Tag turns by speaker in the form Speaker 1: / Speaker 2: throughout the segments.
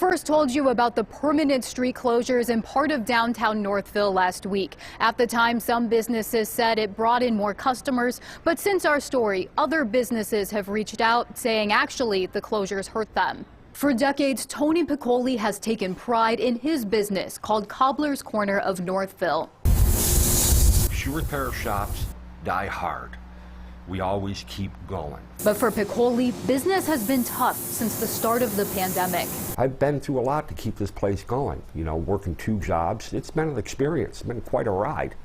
Speaker 1: first told you about the permanent street closures in part of downtown Northville last week. At the time, some businesses said it brought in more customers, but since our story, other businesses have reached out saying actually the closures hurt them. For decades, Tony Piccoli has taken pride in his business called Cobbler's Corner of Northville.
Speaker 2: Shoe repair shops die hard. We always keep going.
Speaker 1: But for Piccoli, business has been tough since the start of the pandemic.
Speaker 3: I've been through a lot to keep this place going. You know, working 2 jobs. It's been an experience. It's been quite a ride.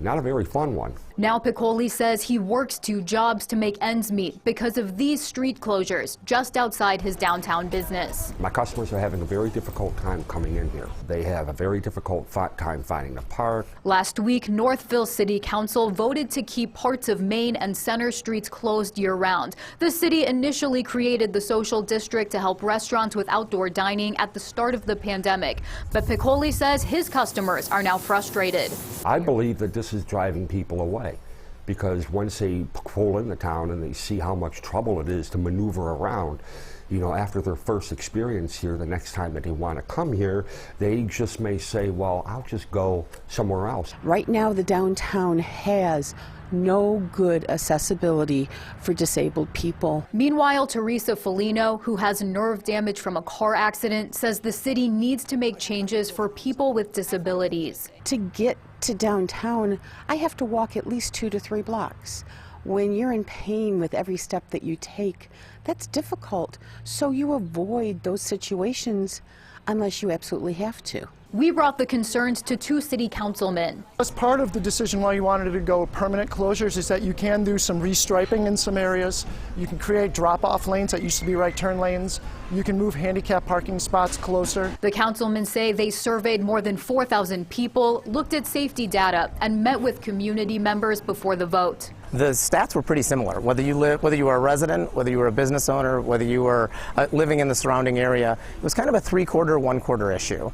Speaker 3: Not a very fun one.
Speaker 1: Now Piccoli says he works 2 jobs to make ends meet because of these street closures just outside his downtown business.
Speaker 3: My customers are having a very difficult time coming in here. They have a very difficult time finding a park.
Speaker 1: Last week, Northville City Council voted to keep parts of Main and Center Streets closed year-round. The city initially created the social district to help restaurants with outdoor dining at the start of the pandemic. But Piccoli says his customers are now frustrated.
Speaker 3: I believe that this is driving people away, because once they pull in the town and they see how much trouble it is to maneuver around, you know, after their first experience here, the next time that they want to come here, they just may say, well, I'll just go somewhere else.
Speaker 4: Right now, the downtown has no good accessibility for disabled people.
Speaker 1: Meanwhile, Teresa Felino, who has nerve damage from a car accident, says the city needs to make changes for people with disabilities.
Speaker 4: To get to downtown, I have to walk at least 2 to 3 blocks. When you're in pain with every step that you take, that's difficult. So you avoid those situations unless you absolutely have to.
Speaker 1: We brought the concerns to 2 city councilmen.
Speaker 5: As part of the decision why you wanted to go permanent closures is that you can do some restriping in some areas. You can create drop-off lanes that used to be right turn lanes. You can move handicap parking spots closer.
Speaker 1: The councilmen say they surveyed more than 4,000 people, looked at safety data, and met with community members before the vote.
Speaker 6: The stats were pretty similar. Whether you were a resident, whether you were a business owner, whether you were living in the surrounding area, it was kind of a 3/4, 1/4 issue.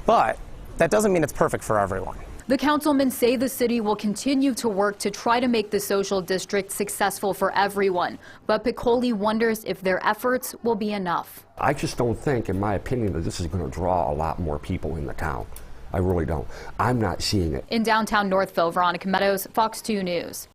Speaker 6: But that doesn't mean it's perfect for everyone.
Speaker 1: The councilmen say the city will continue to work to try to make the social district successful for everyone. But Piccoli wonders if their efforts will be enough.
Speaker 3: I just don't think, in my opinion, that this is going to draw a lot more people in the town. I really don't. I'm not seeing it.
Speaker 1: In downtown Northville, Veronica Meadows, Fox 2 News.